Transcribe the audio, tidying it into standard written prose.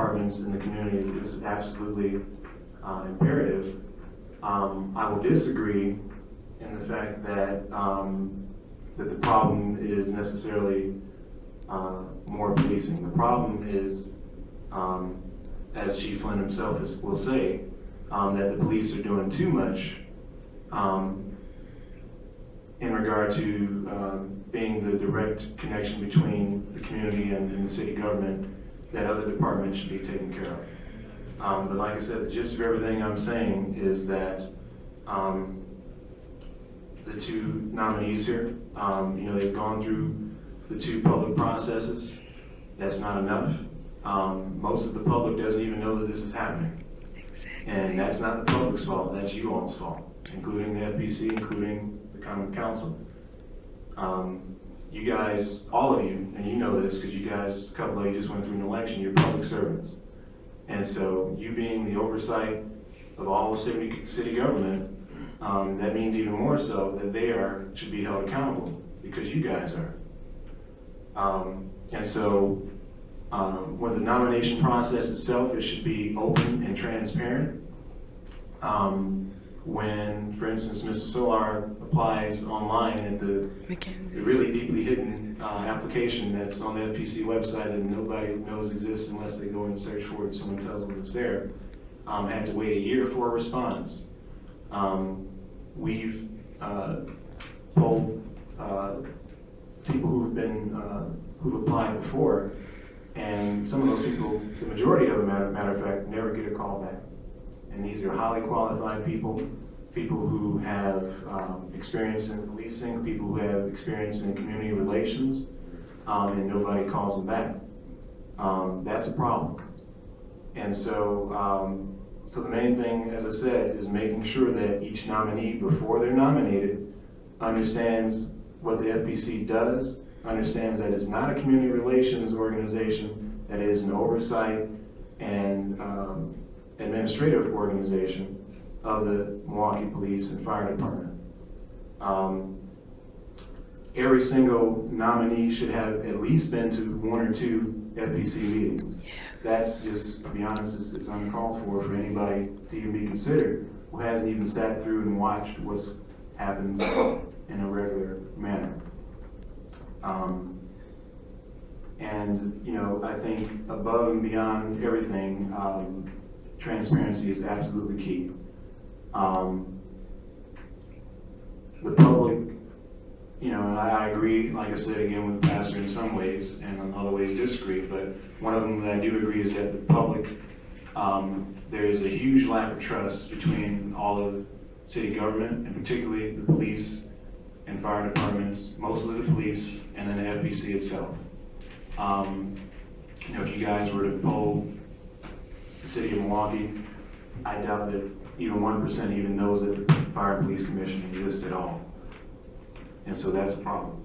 departments in the community is absolutely imperative. I will disagree in the fact that that the problem is necessarily more policing. The problem is, as Chief Flynn himself will say, that the police are doing too much in regard to being the direct connection between the community and the city government that other departments should be taken care of. But like I said, the gist of everything I'm saying is that the two nominees here, they've gone through the two public processes. That's not enough. Most of the public doesn't even know that this is happening. Exactly. And that's not the public's fault, that's you all's fault, including the FBC, including the Common Council. You guys, all of you, and you know this because you guys, a couple of you just went through an election, you're public servants. And so you being the oversight of all of city government, that means even more so that they should be held accountable because you guys are. And so with the nomination process itself, it should be open and transparent. When, for instance, Mr. Solar applies online at the really deeply hidden application that's on the FPC website that nobody knows exists unless they go and search for it and someone tells them it's there, had to wait a year for a response. We've polled people who've applied before, and some of those people, the majority of them, matter of fact, never get a call back. And these are highly qualified people who have experience in policing, people who have experience in community relations, and nobody calls them back. That's a problem. And so, so the main thing, as I said, is making sure that each nominee, before they're nominated, understands what the FPC does, understands that it's not a community relations organization, that it is an oversight and administrative organization of the Milwaukee Police and Fire Department. Every single nominee should have at least been to one or two FPC meetings. Yes. That's just, to be honest, it's uncalled for anybody to even be considered who hasn't even sat through and watched what's happens in a regular manner. And I think above and beyond everything, transparency is absolutely key. The public, and I agree, like I said again, with the pastor in some ways, and in other ways disagree, but one of them that I do agree is that the public, there is a huge lack of trust between all of city government, and particularly the police and fire departments, mostly the police, and then the FBC itself. If you guys were to poll the city of Milwaukee, I doubt that even 1% even knows that the Fire and Police Commission exists at all. And so that's a problem.